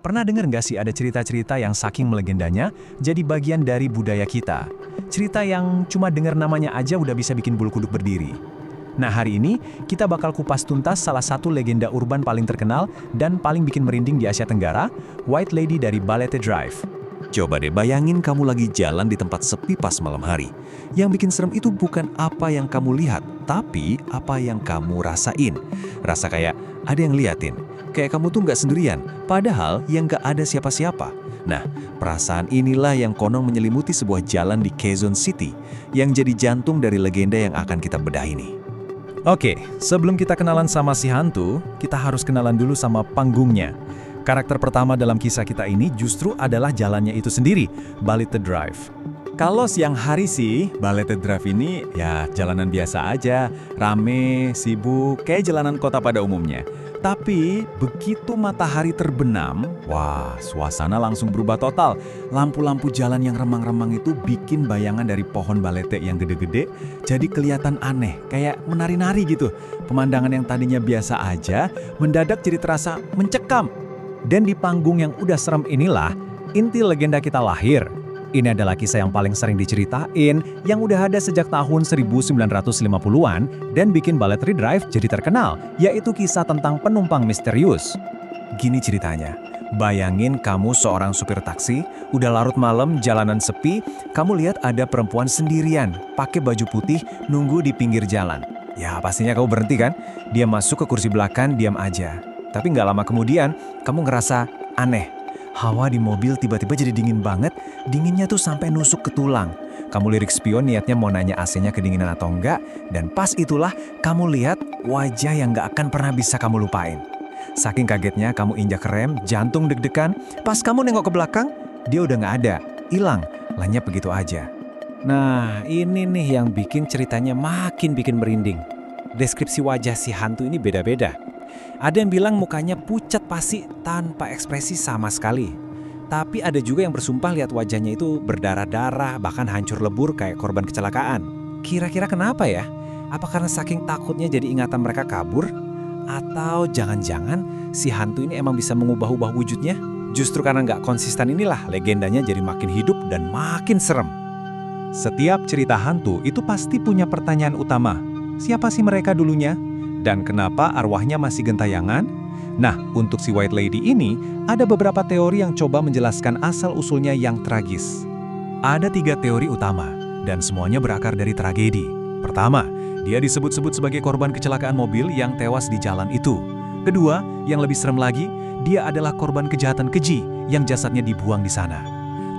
Pernah dengar nggak sih ada cerita-cerita yang saking melegendanya jadi bagian dari budaya kita? Cerita yang cuma dengar namanya aja udah bisa bikin bulu kuduk berdiri. Nah, hari ini kita bakal kupas tuntas salah satu legenda urban paling terkenal dan paling bikin merinding di Asia Tenggara, White Lady dari Balete Drive. Coba deh bayangin kamu lagi jalan di tempat sepi pas malam hari. Yang bikin serem itu bukan apa yang kamu lihat, tapi apa yang kamu rasain. Rasa kayak ada yang liatin, kayak kamu tuh nggak sendirian, padahal yang nggak ada siapa-siapa. Nah, perasaan inilah yang konon menyelimuti sebuah jalan di Quezon City, yang jadi jantung dari legenda yang akan kita bedah ini. Oke, sebelum kita kenalan sama si hantu, kita harus kenalan dulu sama panggungnya. Karakter pertama dalam kisah kita ini justru adalah jalannya itu sendiri, Balete Drive. Kalau siang hari sih, Balete Drive ini ya jalanan biasa aja, rame, sibuk, kayak jalanan kota pada umumnya. Tapi begitu matahari terbenam, wah suasana langsung berubah total. Lampu-lampu jalan yang remang-remang itu bikin bayangan dari pohon balete yang gede-gede jadi kelihatan aneh, kayak menari-nari gitu. Pemandangan yang tadinya biasa aja, mendadak jadi terasa mencekam. Dan di panggung yang udah serem inilah, inti legenda kita lahir. Ini adalah kisah yang paling sering diceritain, yang udah ada sejak tahun 1950-an dan bikin Balete Drive jadi terkenal, yaitu kisah tentang penumpang misterius. Gini ceritanya, bayangin kamu seorang supir taksi, udah larut malam, jalanan sepi, kamu lihat ada perempuan sendirian, pakai baju putih, nunggu di pinggir jalan. Ya pastinya kamu berhenti kan? Dia masuk ke kursi belakang, diam aja. Tapi nggak lama kemudian, kamu ngerasa aneh. Hawa di mobil tiba-tiba jadi dingin banget, dinginnya tuh sampai nusuk ke tulang. Kamu lirik spion niatnya mau nanya AC-nya kedinginan atau enggak, dan pas itulah kamu lihat wajah yang nggak akan pernah bisa kamu lupain. Saking kagetnya kamu injak rem, jantung deg-degan, pas kamu nengok ke belakang, dia udah nggak ada, hilang, lenyap begitu aja. Nah, ini nih yang bikin ceritanya makin bikin merinding. Deskripsi wajah si hantu ini beda-beda. Ada yang bilang mukanya pucat pasi tanpa ekspresi sama sekali. Tapi ada juga yang bersumpah lihat wajahnya itu berdarah-darah, bahkan hancur lebur kayak korban kecelakaan. Kira-kira kenapa ya? Apa karena saking takutnya jadi ingatan mereka kabur? Atau jangan-jangan si hantu ini emang bisa mengubah-ubah wujudnya? Justru karena nggak konsisten inilah legendanya jadi makin hidup dan makin serem. Setiap cerita hantu itu pasti punya pertanyaan utama. Siapa sih mereka dulunya? Dan kenapa arwahnya masih gentayangan? Nah, untuk si White Lady ini, ada beberapa teori yang coba menjelaskan asal-usulnya yang tragis. Ada 3 teori utama, dan semuanya berakar dari tragedi. Pertama, dia disebut-sebut sebagai korban kecelakaan mobil yang tewas di jalan itu. Kedua, yang lebih serem lagi, dia adalah korban kejahatan keji yang jasadnya dibuang di sana.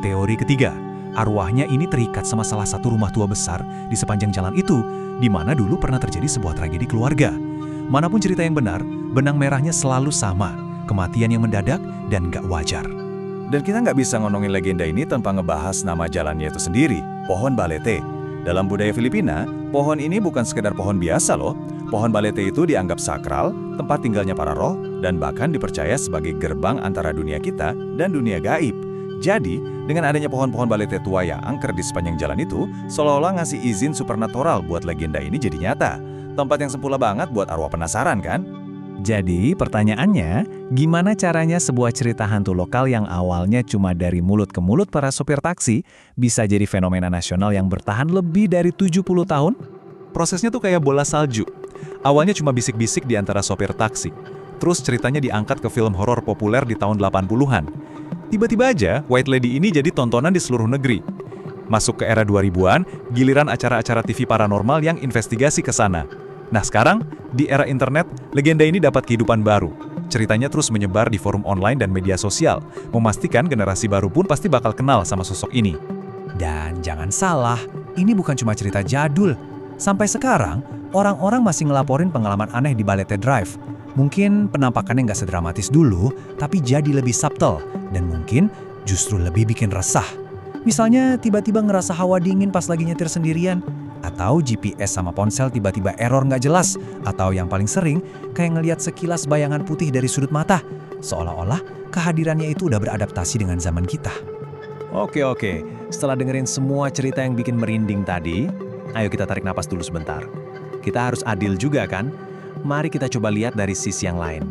Teori ketiga, arwahnya ini terikat sama salah satu rumah tua besar di sepanjang jalan itu, di mana dulu pernah terjadi sebuah tragedi keluarga. Manapun cerita yang benar, benang merahnya selalu sama, kematian yang mendadak dan gak wajar. Dan kita nggak bisa ngonongin legenda ini tanpa ngebahas nama jalannya itu sendiri, Pohon Balete. Dalam budaya Filipina, pohon ini bukan sekedar pohon biasa loh. Pohon Balete itu dianggap sakral, tempat tinggalnya para roh, dan bahkan dipercaya sebagai gerbang antara dunia kita dan dunia gaib. Jadi, dengan adanya pohon-pohon balete tua yang angker di sepanjang jalan itu, seolah-olah ngasih izin supernatural buat legenda ini jadi nyata. Tempat yang sempurna banget buat arwah penasaran kan? Jadi pertanyaannya, gimana caranya sebuah cerita hantu lokal yang awalnya cuma dari mulut ke mulut para sopir taksi bisa jadi fenomena nasional yang bertahan lebih dari 70 tahun? Prosesnya tuh kayak bola salju. Awalnya cuma bisik-bisik di antara sopir taksi. Terus ceritanya diangkat ke film horor populer di tahun 80-an. Tiba-tiba aja, White Lady ini jadi tontonan di seluruh negeri. Masuk ke era 2000-an, giliran acara-acara TV paranormal yang investigasi ke sana. Nah sekarang, di era internet, legenda ini dapat kehidupan baru. Ceritanya terus menyebar di forum online dan media sosial, memastikan generasi baru pun pasti bakal kenal sama sosok ini. Dan jangan salah, ini bukan cuma cerita jadul. Sampai sekarang, orang-orang masih ngelaporin pengalaman aneh di Balete Drive. Mungkin penampakannya nggak sedramatis dulu, tapi jadi lebih subtle, dan mungkin justru lebih bikin resah. Misalnya tiba-tiba ngerasa hawa dingin pas lagi nyetir sendirian, atau GPS sama ponsel tiba-tiba error nggak jelas, atau yang paling sering, kayak ngelihat sekilas bayangan putih dari sudut mata, seolah-olah kehadirannya itu udah beradaptasi dengan zaman kita. Oke, setelah dengerin semua cerita yang bikin merinding tadi, ayo kita tarik napas dulu sebentar. Kita harus adil juga kan? Mari kita coba lihat dari sisi yang lain.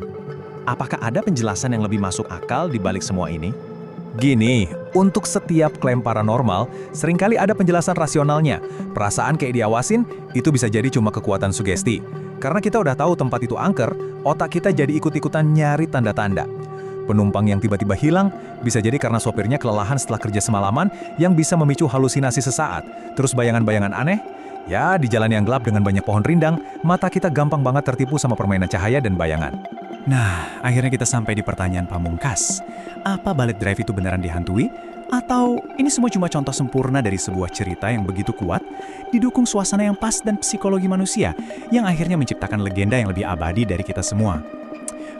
Apakah ada penjelasan yang lebih masuk akal di balik semua ini? Gini, untuk setiap klaim paranormal, seringkali ada penjelasan rasionalnya. Perasaan kayak diawasin, itu bisa jadi cuma kekuatan sugesti. Karena kita udah tahu tempat itu angker, otak kita jadi ikut-ikutan nyari tanda-tanda. Penumpang yang tiba-tiba hilang, bisa jadi karena sopirnya kelelahan setelah kerja semalaman yang bisa memicu halusinasi sesaat. Terus bayangan-bayangan aneh? Ya, di jalan yang gelap dengan banyak pohon rindang, mata kita gampang banget tertipu sama permainan cahaya dan bayangan. Nah, akhirnya kita sampai di pertanyaan pamungkas. Apa Ballet Drive itu beneran dihantui? Atau ini semua cuma contoh sempurna dari sebuah cerita yang begitu kuat, didukung suasana yang pas dan psikologi manusia, yang akhirnya menciptakan legenda yang lebih abadi dari kita semua?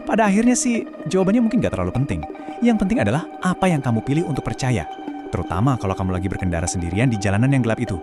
Pada akhirnya sih, jawabannya mungkin gak terlalu penting. Yang penting adalah apa yang kamu pilih untuk percaya. Terutama kalau kamu lagi berkendara sendirian di jalanan yang gelap itu.